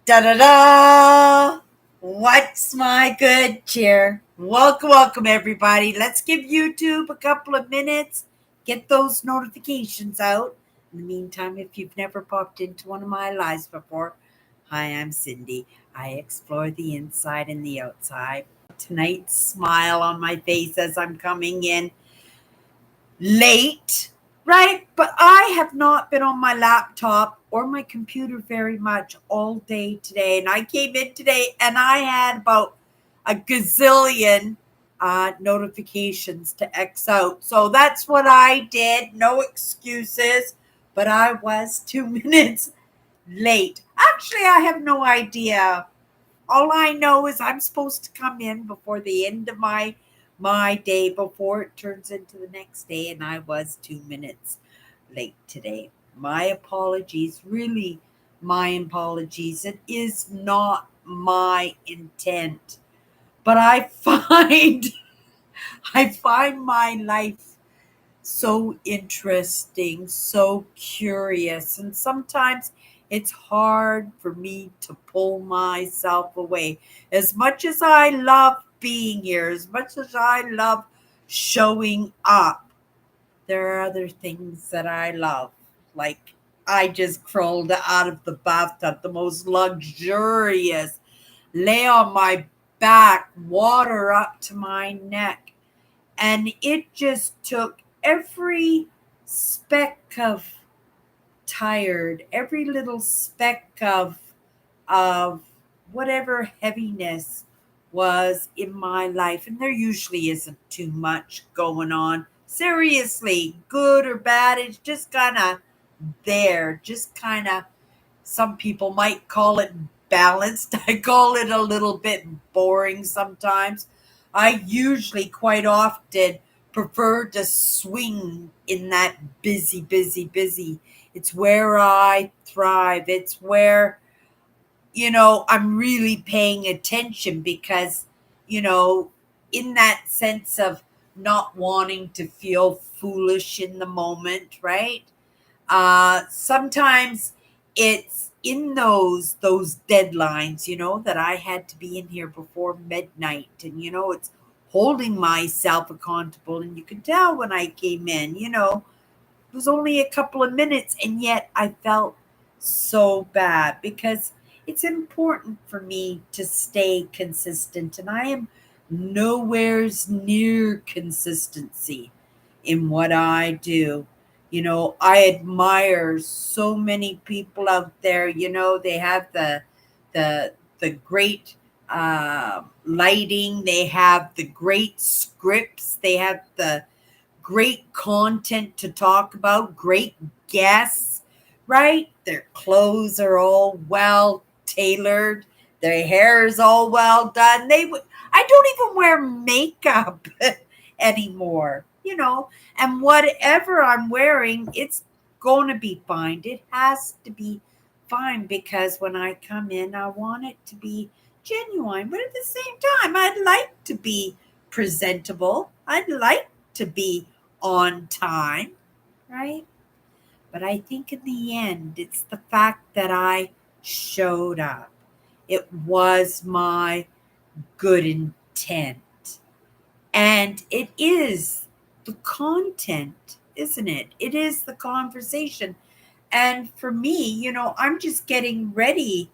Da da da! What's my good cheer? Welcome, everybody. Let's give YouTube a couple of minutes. Get those notifications out. In the meantime, if you've never popped into one of my lives before, hi, I'm Cindy. I explore the inside and the outside. Tonight's smile on my face as I'm coming in late, right? But I have not been on my laptop or my computer very much all day today. And I came in today and I had about a gazillion notifications to X out. So that's what I did. No excuses. But I was 2 minutes late. Actually, I have no idea. All I know is I'm supposed to come in before the end of my day before it turns into the next day, and I was 2 minutes late today. My apologies, really my apologies. It is not my intent. But I find my life so interesting, so curious, and sometimes it's hard for me to pull myself away. As much as I love being here, as much as I love showing up, there are other things that I love. Like I just crawled out of the bathtub, the most luxurious, lay on my back, water up to my neck, and it just took every speck of tired, every little speck of whatever heaviness was in my life. And there usually isn't too much going on. Seriously, good or bad, it's just kind of there, just kind of, some people might call it balanced. I call it a little bit boring sometimes. I usually quite often prefer to swing in that busy, busy, busy. It's where I thrive. It's where, I'm really paying attention because, you know, in that sense of not wanting to feel foolish in the moment, right? Sometimes it's in those deadlines, that I had to be in here before midnight, and it's holding myself accountable. And you can tell when I came in, it was only a couple of minutes, and yet I felt so bad because it's important for me to stay consistent, and I am nowhere's near consistency in what I do. I admire so many people out there. They have the great lighting, they have the great scripts, they have the great content to talk about, great guests, right? Their clothes are all well tailored, their hair is all well done. I don't even wear makeup anymore, and whatever I'm wearing, it's going to be fine. It has to be fine because when I come in, I want it to be genuine, but at the same time, I'd like to be presentable. I'd like to be on time, right? But I think in the end, it's the fact that I showed up. It was my good intent. And it is the content, isn't it? It is the conversation. And for me, I'm just getting ready,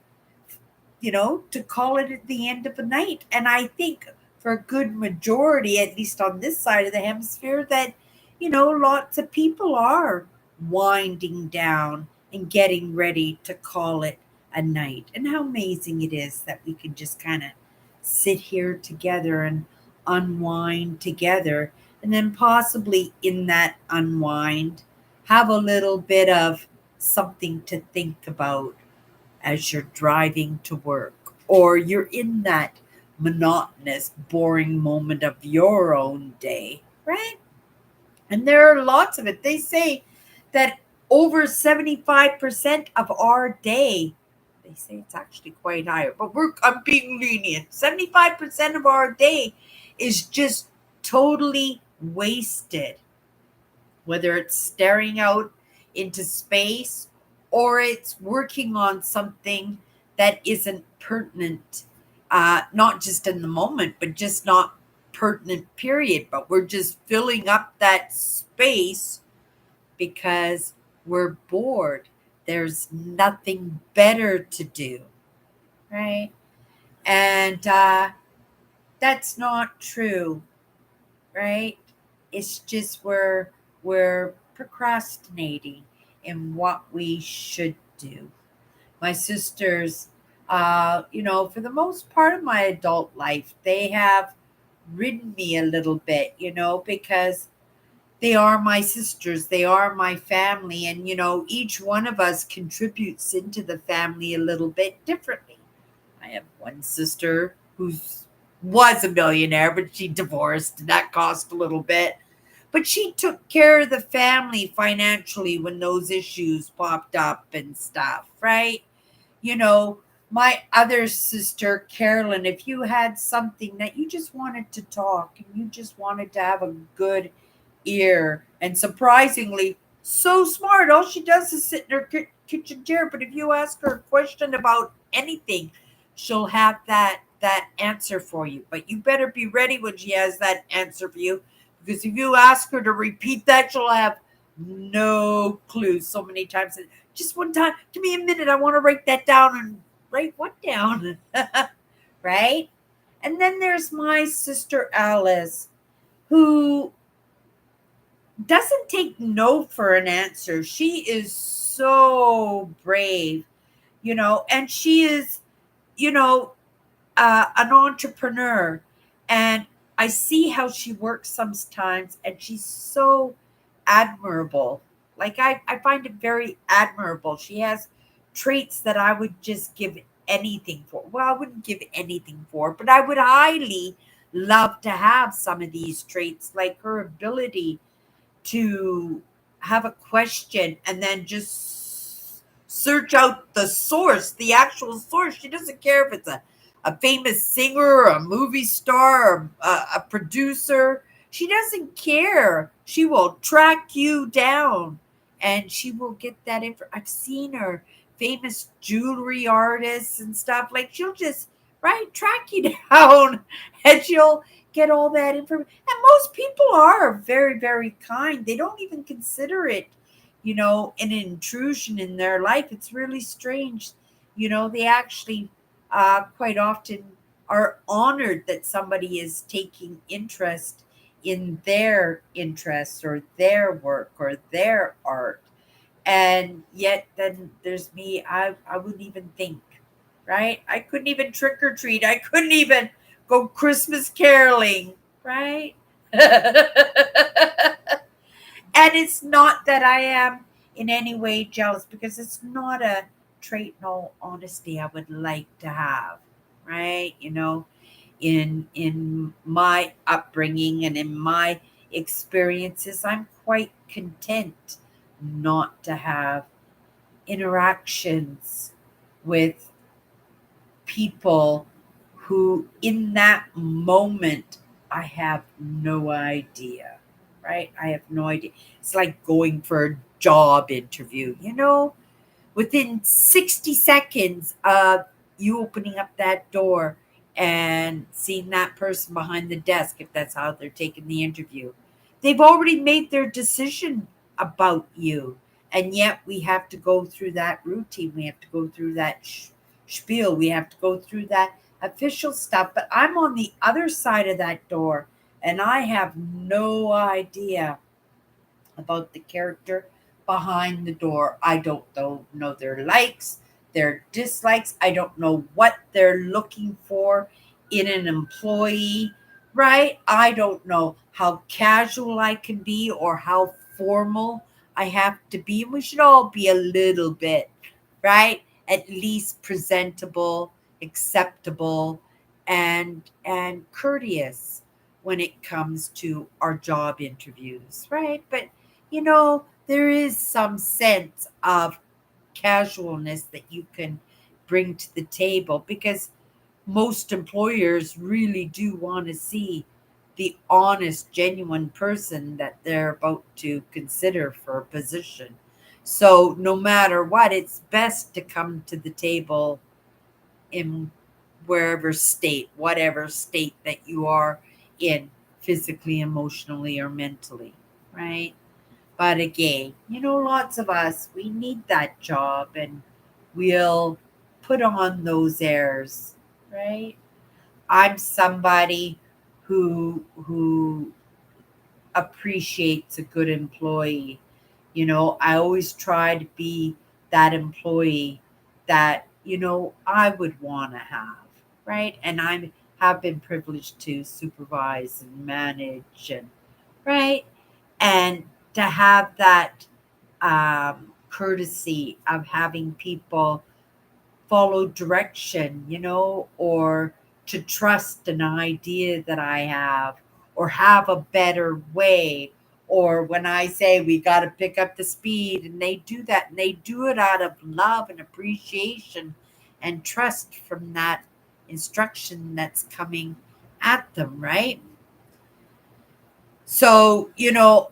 to call it at the end of the night. And I think for a good majority, at least on this side of the hemisphere, that, lots of people are winding down and getting ready to call it a night. And how amazing it is that we can just kind of sit here together and unwind together. And then possibly in that unwind, have a little bit of something to think about as you're driving to work, or you're in that monotonous, boring moment of your own day, right? And there are lots of it. They say that over 75% of our day, they say it's actually quite higher, but I'm being lenient. 75% of our day is just totally wasted, whether it's staring out into space or it's working on something that isn't pertinent, not just in the moment, but just not pertinent, period. But we're just filling up that space because we're bored. There's nothing better to do, right? And that's not true, right? It's just we're procrastinating in what we should do. My sisters, for the most part of my adult life, they have ridden me a little bit, because they are my sisters, they are my family, and each one of us contributes into the family a little bit differently. I have one sister who's was a millionaire, but she divorced, and that cost a little bit. But she took care of the family financially when those issues popped up and stuff, right? you know, my other sister, Carolyn, if you had something that you just wanted to talk and you just wanted to have a good ear, and surprisingly, so smart, all she does is sit in her kitchen chair. But if you ask her a question about anything, she'll have that answer for you. But you better be ready when she has that answer for you, because if you ask her to repeat that, she'll have no clue so many times. Just one time, give me a minute. I want to write that down. And write what down? Right? And then there's my sister Alice, who doesn't take no for an answer. She is so brave, and she is, you know, an entrepreneur. And I see how she works sometimes, and she's so admirable. Like, I find it very admirable. She has traits that I would just give anything for. Well, I wouldn't give anything for, but I would highly love to have some of these traits, like her ability to have a question and then just search out the source, the actual source. She doesn't care if it's a famous singer or a movie star or a producer. She doesn't care. She will track you down and she will get that info. I've seen her, famous jewelry artists and stuff. Like, she'll just, right, track you down and she'll get all that information. And most people are very, very kind. They don't even consider it, an intrusion in their life. It's really strange. They actually quite often are honored that somebody is taking interest in their interests or their work or their art. And yet, then there's me. I wouldn't even think, right? I couldn't even trick or treat. I couldn't even go Christmas caroling, right? And it's not that I am in any way jealous, because it's not a trait, in all honesty, I would like to have, right? In my upbringing and in my experiences, I'm quite content not to have interactions with people who, in that moment, I have no idea, right? I have no idea. It's like going for a job interview, within 60 seconds of you opening up that door and seeing that person behind the desk, if that's how they're taking the interview, they've already made their decision about you. And yet we have to go through that routine. We have to go through that spiel. We have to go through that official stuff. But I'm on the other side of that door and I have no idea about the character behind the door. I don't know their likes, their dislikes. I don't know what they're looking for in an employee, right? I don't know how casual I can be or how formal I have to be. And we should all be a little bit, right? At least presentable, acceptable, and courteous when it comes to our job interviews, right? But there is some sense of casualness that you can bring to the table, because most employers really do want to see the honest, genuine person that they're about to consider for a position. So, no matter what, it's best to come to the table in wherever state, whatever state that you are in, physically, emotionally, or mentally, right? But again, lots of us, we need that job and we'll put on those airs, right? I'm somebody who appreciates a good employee. I always try to be that employee that, I would want to have, right? And I have been privileged to supervise and manage and, right? And to have that courtesy of having people follow direction, or to trust an idea that I have, or have a better way. Or when I say we got to pick up the speed, and they do that, and they do it out of love and appreciation and trust from that instruction that's coming at them, right? So,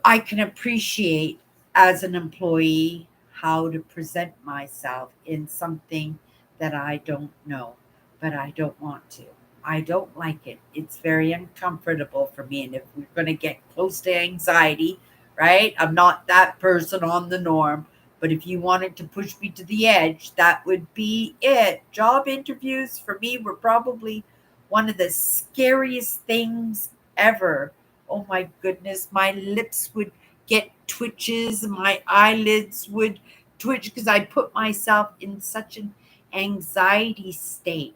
I can appreciate as an employee how to present myself in something that I don't know, but I don't want to. I don't like it. It's very uncomfortable for me. And if we're going to get close to anxiety, right? I'm not that person on the norm, but if you wanted to push me to the edge, that would be it. Job interviews for me were probably one of the scariest things ever. Oh my goodness, my lips would get twitches, my eyelids would twitch because I put myself in such an anxiety state.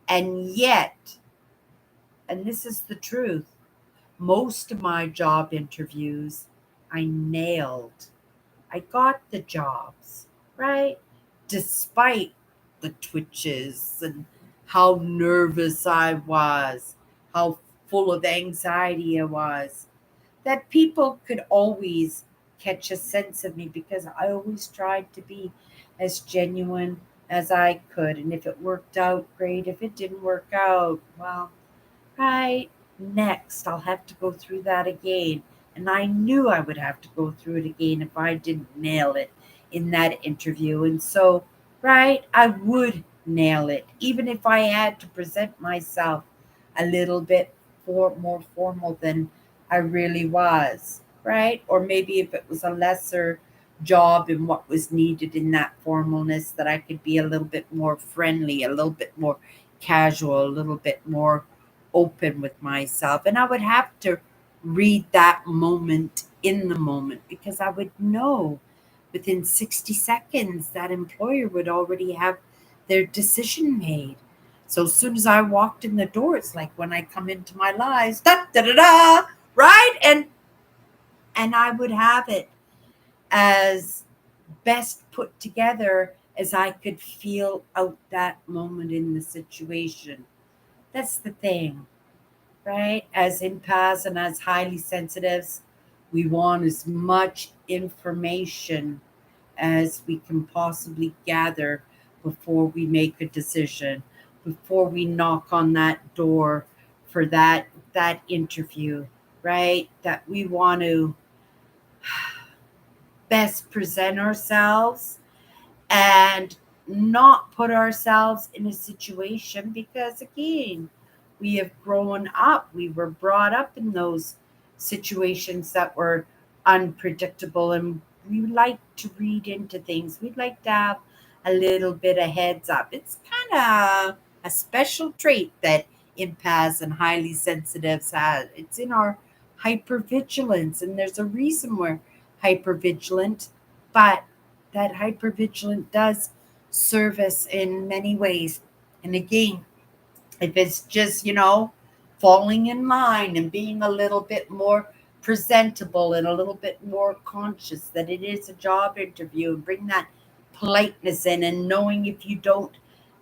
And yet, and this is the truth, most of my job interviews I nailed. I got the jobs, right? Despite the twitches and how nervous I was, how full of anxiety I was, that people could always catch a sense of me because I always tried to be as genuine as I could. And if it worked out, great. If it didn't work out, well, right, next I'll have to go through that again. And I knew I would have to go through it again if I didn't nail it in that interview. And so, right, I would nail it, even if I had to present myself a little bit more formal than I really was, right? Or maybe if it was a lesser job and what was needed in that formalness, that I could be a little bit more friendly, a little bit more casual, a little bit more open with myself. And I would have to read that moment in the moment because I would know within 60 seconds that employer would already have their decision made. So as soon as I walked in the door, it's like when I come into my lives, da da da da, right? And I would have it as best put together as I could feel out that moment in the situation. That's the thing, right? As empaths and as highly sensitives, we want as much information as we can possibly gather before we make a decision, before we knock on that door for that interview, right? That we want to best present ourselves and not put ourselves in a situation because again, we have grown up, we were brought up in those situations that were unpredictable, and we like to read into things. We'd like to have a little bit of heads up. It's kind of a special trait that empaths and highly sensitives have. It's in our hypervigilance, and there's a reason we're hypervigilant, but that hypervigilant does serve us in many ways. And again, if it's just, falling in line and being a little bit more presentable and a little bit more conscious that it is a job interview, and bring that politeness in, and knowing if you don't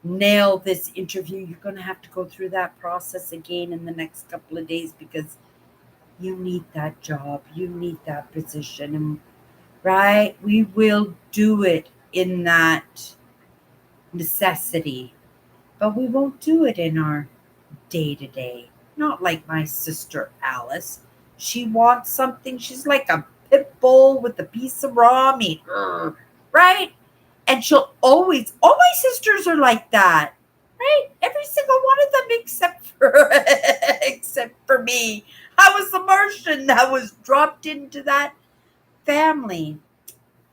nail this interview, you're going to have to go through that process again in the next couple of days because you need that job, you need that position. And right, we will do it in that necessity, but we won't do it in our day to day. Not like my sister Alice. She wants something, she's like a pit bull with a piece of raw meat, right? And she'll always, all my sisters are like that. right? Every single one of them except for except for me. I was the Martian that was dropped into that family.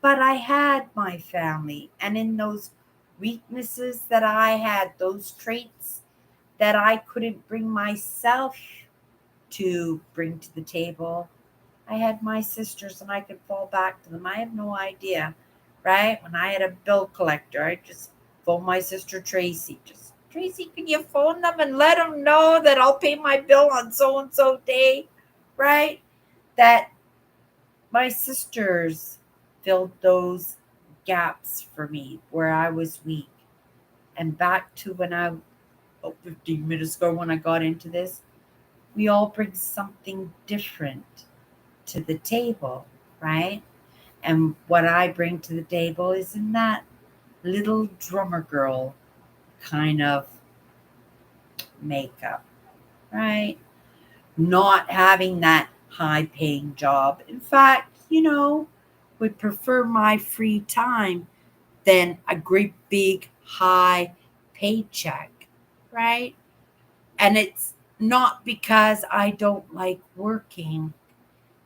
But I had my family, and in those weaknesses that I had, those traits that I couldn't bring myself to bring to the table, I had my sisters and I could fall back to them. I have no idea, right? When I had a bill collector, I just phone my sister Tracy. Just, Tracy, can you phone them and let them know that I'll pay my bill on so and so day, right? That my sisters filled those gaps for me where I was weak. And back to when 15 minutes ago when I got into this, we all bring something different to the table, right? And what I bring to the table is in that little drummer girl kind of makeup, right? Not having that high paying job. In fact, would prefer my free time than a great big high paycheck, right? And it's not because I don't like working.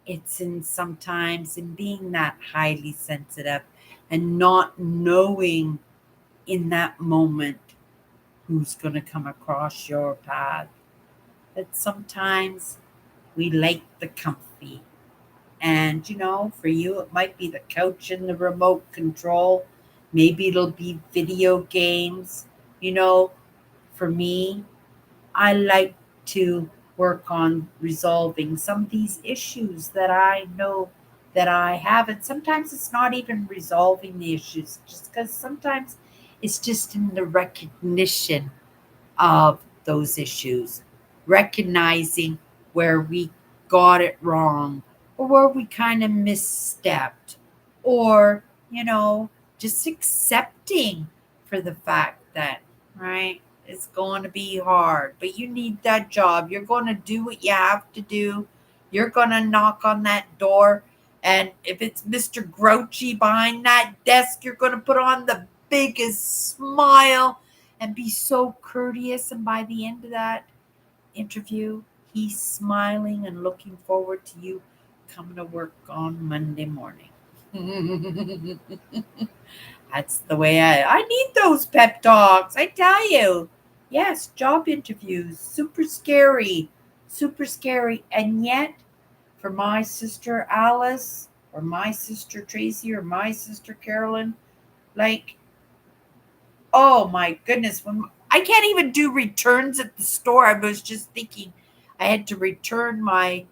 It's in sometimes in being that highly sensitive and not knowing in that moment who's going to come across your path. That sometimes we like the comfy. And, for you, it might be the couch and the remote control. Maybe it'll be video games. You know, for me, I like to work on resolving some of these issues that I know that I have. And sometimes it's not even resolving the issues, just because sometimes it's just in the recognition of those issues, recognizing where we got it wrong or where we kind of misstepped, or, just accepting for the fact that, right, it's going to be hard, but you need that job. You're going to do what you have to do. You're going to knock on that door. And if it's Mr. Grouchy behind that desk, you're going to put on the biggest smile and be so courteous. And by the end of that interview, he's smiling and looking forward to you coming to work on Monday morning. That's the way I need those pep talks. I tell you. Yes, job interviews, super scary, super scary. And yet, for my sister Alice, or my sister Tracy, or my sister Carolyn, like, oh my goodness, when I can't even do returns at the store. I was just thinking I had to return my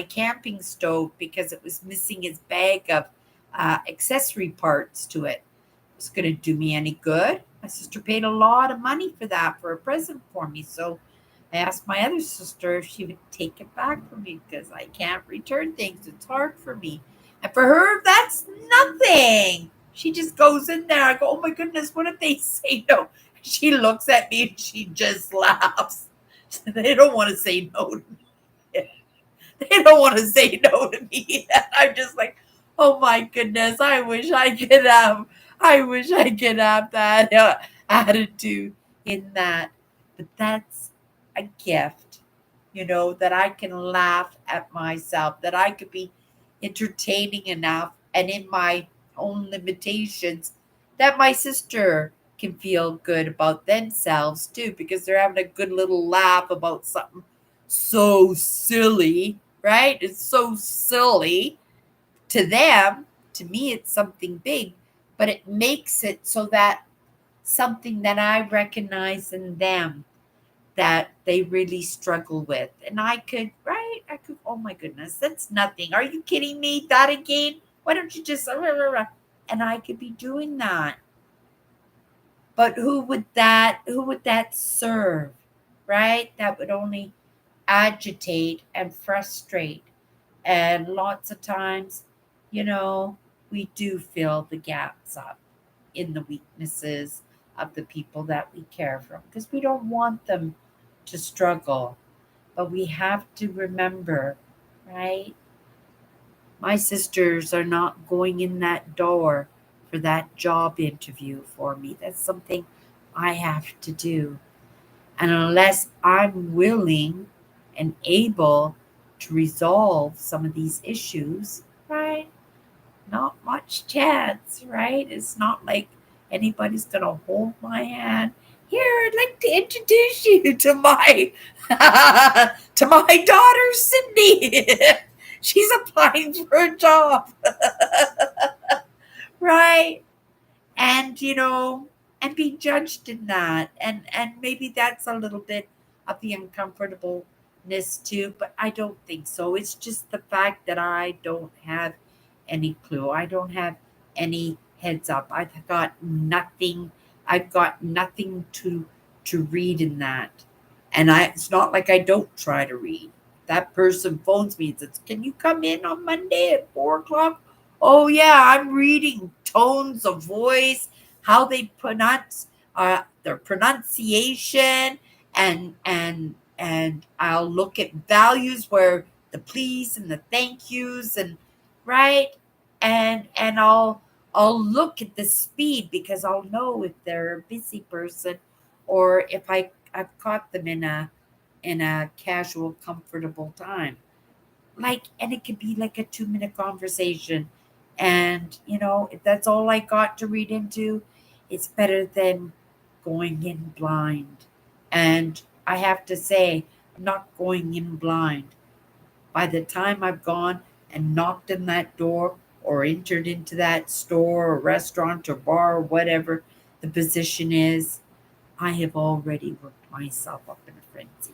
camping stove because it was missing its bag of accessory parts to it. It's going to do me any good. My sister paid a lot of money for that for a present for me. So I asked my other sister if she would take it back for me because I can't return things. It's hard for me. And for her, that's nothing. She just goes in there. I go, oh my goodness, what if they say no? She looks at me and she just laughs. They don't want to say no to me. They don't want to say no to me. And I'm just like, oh my goodness, I wish I could have that attitude in that. But that's a gift, that I can laugh at myself, that I could be entertaining enough and in my own limitations that my sister can feel good about themselves too, because they're having a good little laugh about something so silly, right? It's so silly to them. To me, it's something big, but it makes it so that something that I recognize in them that they really struggle with. And I could, right? I could, oh my goodness, that's nothing. Are you kidding me? That again? Why don't you just, and I could be doing that. But who would that serve? Right? That would only agitate and frustrate. And lots of times, you know, we do fill the gaps up in the weaknesses of the people that we care for because we don't want them to struggle. But we have to remember, right? My sisters are not going in that door for that job interview for me. That's something I have to do. And unless I'm willing and able to resolve some of these issues, right? Not much chance, right? It's not like anybody's gonna hold my hand. Here, I'd like to introduce you to my to my daughter Cindy. She's applying for a job, right? And and be judged in that, and maybe that's a little bit of the uncomfortableness too, but I don't think so. It's just the fact that I don't have any clue. I don't have any heads up. I've got nothing to read in that. And it's not like I don't try to read. That person phones me and says, "Can you come in on Monday at 4 o'clock?" Oh yeah, I'm reading tones of voice, how they pronounce their pronunciation, and I'll look at values where the please and the thank yous, and right, and I'll look at the speed because I'll know if they're a busy person or if I've caught them in a casual, comfortable time. Like, and it could be like a 2 minute conversation. And, if that's all I got to read into, it's better than going in blind. And I have to say, I'm not going in blind. By the time I've gone and knocked on that door or entered into that store or restaurant or bar or whatever the position is, I have already worked myself up in a frenzy.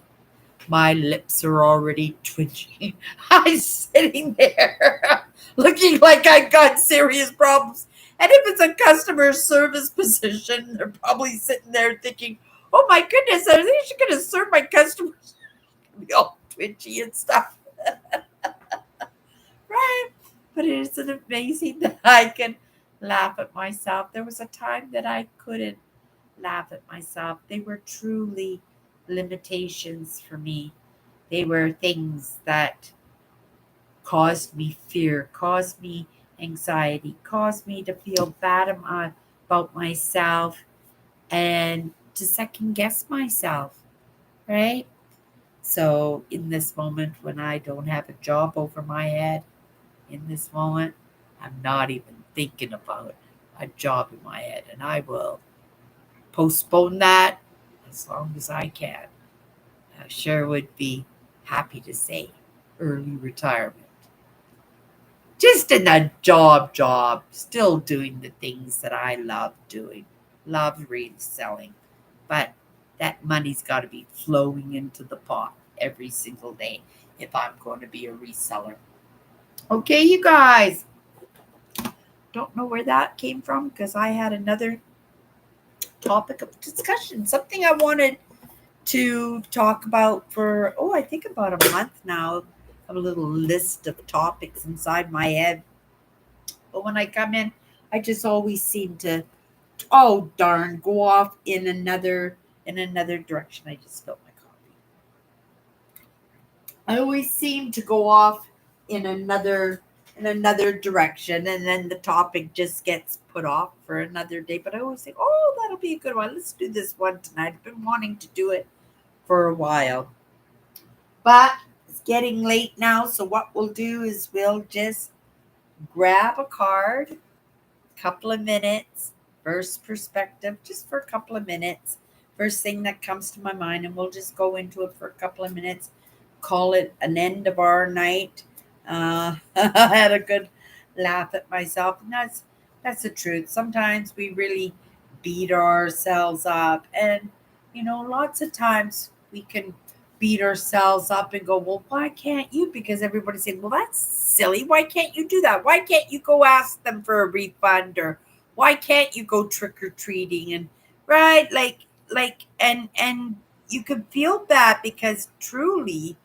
My lips are already twitching. I'm sitting there looking like I've got serious problems. And if it's a customer service position, they're probably sitting there thinking, "Oh my goodness, are they going to serve my customers?" Be all twitchy and stuff, right? But isn't it amazing that I can laugh at myself? There was a time that I couldn't laugh at myself. They were truly limitations for me. They were things that caused me fear, caused me anxiety, caused me to feel bad about myself and to second guess myself, right? So, in this moment when I don't have a job over my head, in this moment, I'm not even thinking about a job in my head, and I will postpone that as long as I can. I sure would be happy to say early retirement. Just in a job, still doing the things that I love doing, love reselling. But that money's got to be flowing into the pot every single day if I'm going to be a reseller. Okay, you guys. Don't know where that came from because I had another topic of discussion, something I wanted to talk about for, I think about a month now. I have a little list of topics inside my head. But when I come in, I just always seem to, oh darn, go off in another direction. I just spilled my coffee. I always seem to go off in another direction, and then the topic just gets put off for another day. But I always think, oh, that'll be a good one. Let's do this one tonight. I've been wanting to do it for a while. But it's getting late now, so what we'll do is we'll just grab a card, couple of minutes, first perspective, just for a couple of minutes. First thing that comes to my mind, and we'll just go into it for a couple of minutes. Call it an end of our night. I had a good laugh at myself, and that's the truth. Sometimes we really beat ourselves up, and lots of times we can beat ourselves up and go, "Well, why can't you?" Because everybody's saying, "Well, that's silly. Why can't you do that? Why can't you go ask them for a refund, or why can't you go trick or treating?" And right, and you can feel bad because truly,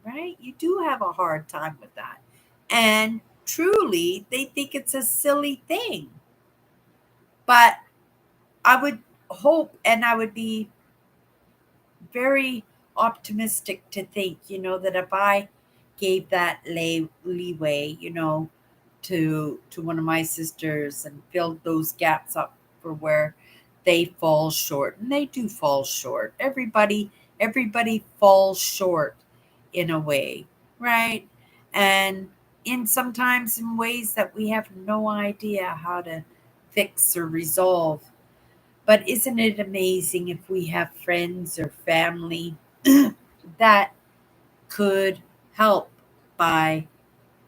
right, you do have a hard time with that, and truly, they think it's a silly thing. But I would hope, and I would be very optimistic to think, that if I gave that leeway, to one of my sisters and filled those gaps up for where they fall short, and they do fall short. Everybody falls short in a way, right? And in sometimes in ways that we have no idea how to fix or resolve. But isn't it amazing if we have friends or family that could help by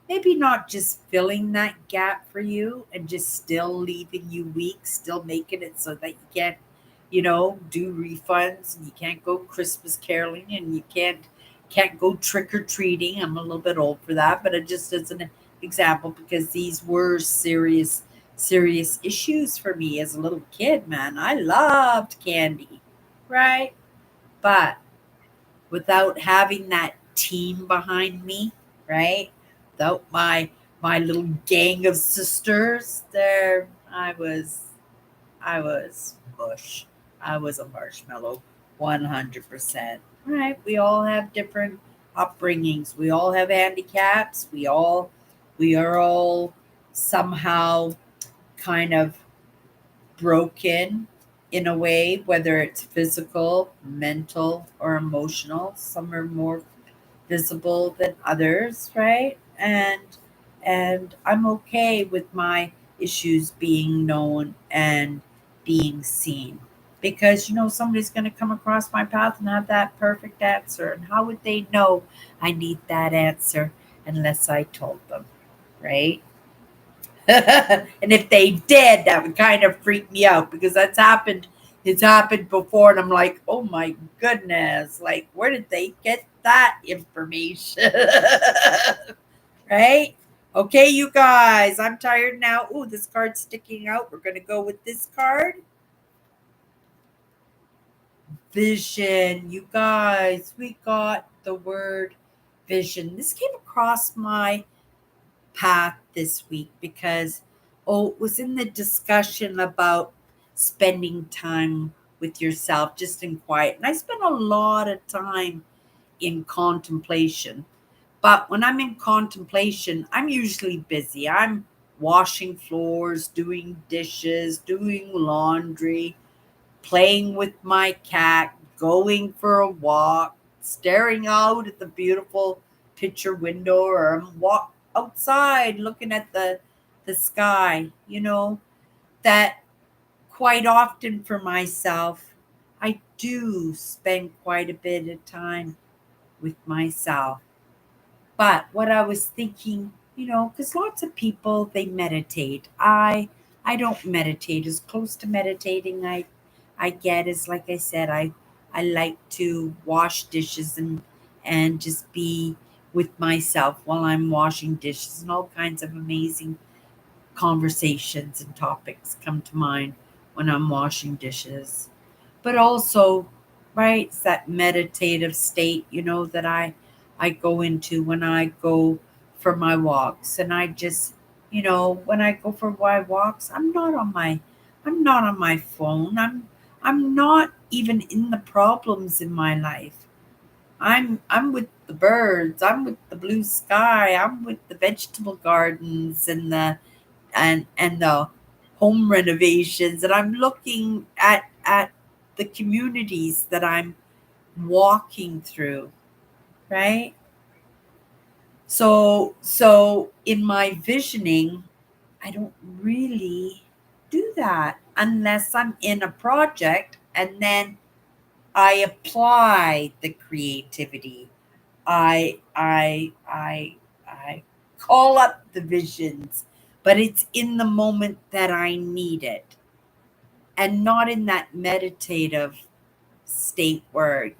maybe not just filling that gap for you and just still leaving you weak, still making it so that you can't, do refunds and you can't go Christmas caroling and you can't go trick or treating. I'm a little bit old for that, but it just as an example because these were serious issues for me as a little kid, man. I loved candy, right? But without having that team behind me, right? Without my little gang of sisters there, I was mush. I was a marshmallow 100%. Right? We all have different upbringings. We all have handicaps. We are all somehow kind of broken in a way, whether it's physical, mental, or emotional. Some are more visible than others, right? And I'm okay with my issues being known and being seen. Because somebody's going to come across my path and have that perfect answer. And how would they know I need that answer unless I told them, right? And if they did, that would kind of freak me out because that's happened. It's happened before, and I'm like, oh my goodness, like where did they get that information? Right? Okay, you guys, I'm tired now. Ooh, this card's sticking out. We're gonna go with this card. Vision. You guys, we got the word vision. This came across my path this week because it was in the discussion about spending time with yourself just in quiet. And I spend a lot of time in contemplation. But when I'm in contemplation, I'm usually busy. I'm washing floors, doing dishes, doing laundry, playing with my cat, going for a walk, staring out at the beautiful picture window, or I'm outside looking at the sky, that quite often for myself, I do spend quite a bit of time with myself. But what I was thinking, because lots of people they meditate. I don't meditate. As close to meditating I get is like I said, I like to wash dishes and just be with myself while I'm washing dishes, and all kinds of amazing conversations and topics come to mind when I'm washing dishes. But also, right, it's that meditative state, that I go into when I go for my walks. And I just, when I go for my walks, I'm not on my phone. I'm not even in the problems in my life. I'm with the birds. I'm with the blue sky. I'm with the vegetable gardens and the home renovations, and I'm looking at the communities that I'm walking through, right? So in my visioning, I don't really do that unless I'm in a project, and then I apply the creativity. I call up the visions, but it's in the moment that I need it, and not in that meditative state where,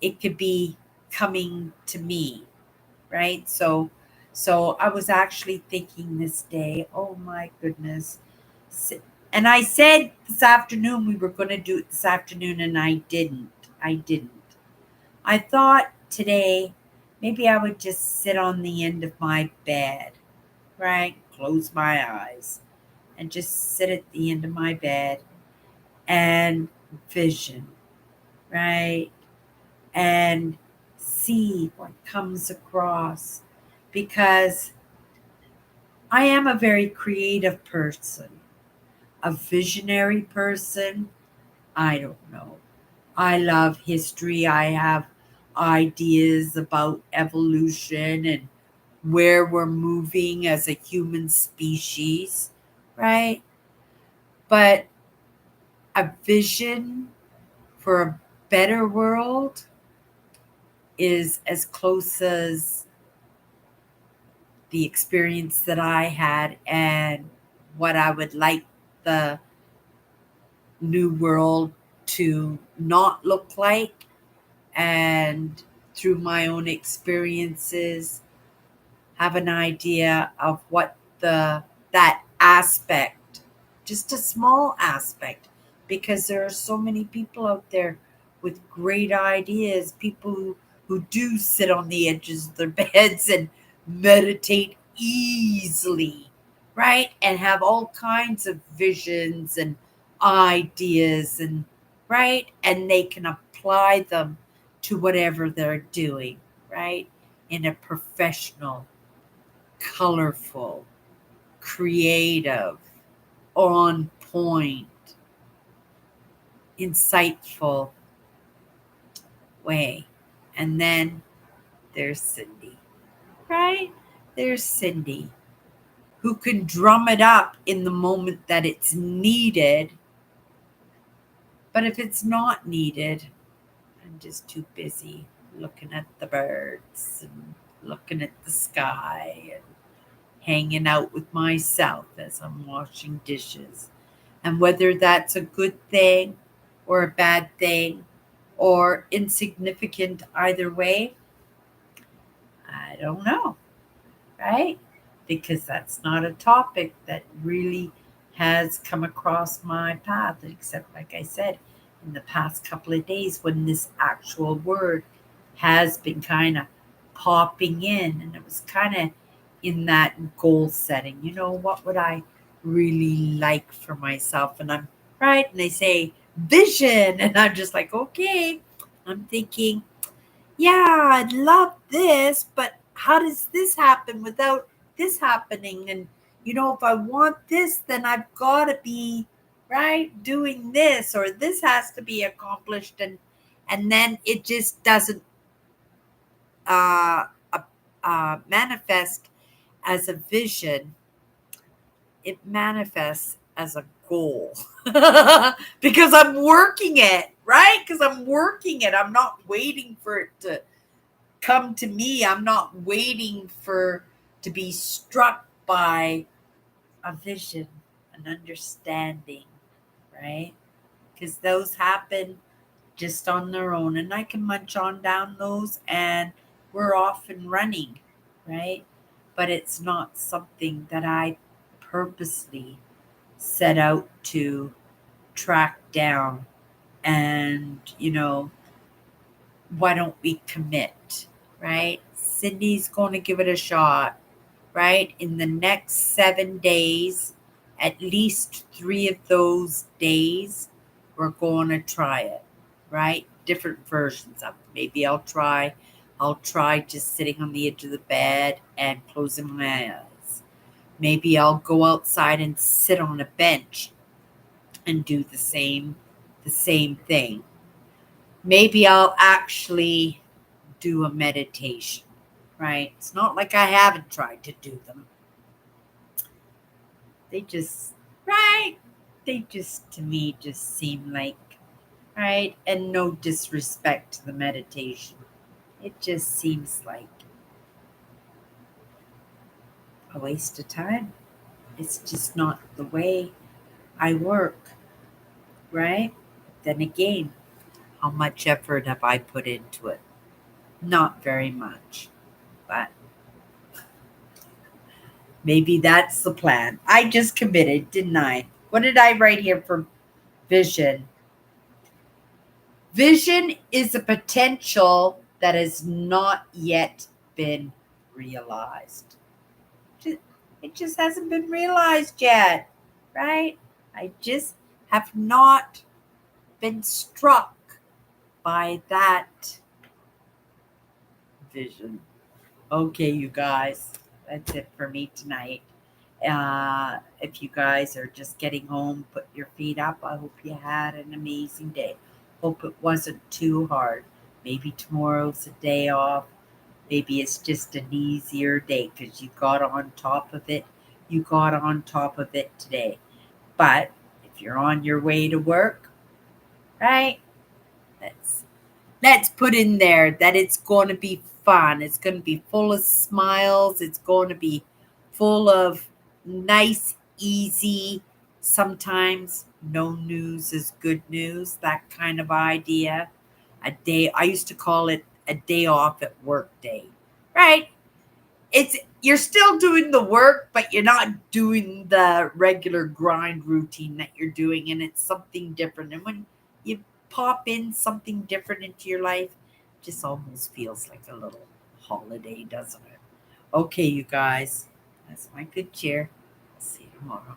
it could be coming to me, right? So I was actually thinking this day, oh my goodness. And I said this afternoon we were going to do it this afternoon, and I didn't. I didn't. I thought today maybe I would just sit on the end of my bed, right? Close my eyes and just sit at the end of my bed and vision, right? And see what comes across, because I am a very creative person. a visionary person? I don't know. I love history. I have ideas about evolution and where we're moving as a human species, right? But a vision for a better world is as close as the experience that I had and what I would like the new world to not look like. And through my own experiences, have an idea of what the that aspect, just a small aspect, because there are so many people out there with great ideas, people who do sit on the edges of their beds and meditate easily, right? And have all kinds of visions and ideas and right? And they can apply them to whatever they're doing, right? In a professional, colorful, creative, on point, insightful way. And then there's Cindy, right? There's Cindy, who can drum it up in the moment that it's needed. But if it's not needed, I'm just too busy looking at the birds and looking at the sky and hanging out with myself as I'm washing dishes. And whether that's a good thing or a bad thing or insignificant either way, I don't know, right? Because that's not a topic that really has come across my path, except, like I said, in the past couple of days when this actual word has been kind of popping in. And it was kind of in that goal setting. What would I really like for myself? And I'm right. And they say vision. And I'm just like, okay. I'm thinking, yeah, I'd love this, but how does this happen without this happening? And if I want this, then I've got to be right doing this, or this has to be accomplished, and then it just doesn't uh, uh, manifest as a vision. It manifests as a goal because I'm working it, right? Because I'm working it. I'm not waiting for it to come to me. I'm not waiting for to be struck by a vision, an understanding, right? Because those happen just on their own, and I can munch on down those, and we're off and running, right? But it's not something that I purposely set out to track down. And why don't we commit, right? Cindy's going to give it a shot, right? In the next 7 days, at least 3 of those days, we're going to try it, right? Different versions of it. Maybe I'll try just sitting on the edge of the bed and closing my eyes. Maybe I'll go outside and sit on a bench and do the same thing. Maybe I'll actually do a meditation, right? It's not like I haven't tried to do them. They just, right? They just, to me, just seem like, right? And no disrespect to the meditation. It just seems like a waste of time. It's just not the way I work, right? Then again, how much effort have I put into it? Not very much, but maybe that's the plan. I just committed, didn't I? What did I write here for vision? Vision is a potential that has not yet been realized. It just hasn't been realized yet, right? I just have not been struck by that vision. Okay, you guys, that's it for me tonight. If you guys are just getting home, put your feet up. I hope you had an amazing day. Hope it wasn't too hard. Maybe tomorrow's a day off. Maybe it's just an easier day because you got on top of it. You got on top of it today. But if you're on your way to work, right? Let's let's put in there that it's going to be fun. It's going to be full of smiles. It's going to be full of nice, easy, sometimes no news is good news, that kind of idea. A day, I used to call it a day off at work day, right? It's you're still doing the work, but you're not doing the regular grind routine that you're doing, and it's something different. And when you pop in something different into your life, it just almost feels like a little holiday, doesn't it? Okay, you guys, that's my good cheer. I'll see you tomorrow.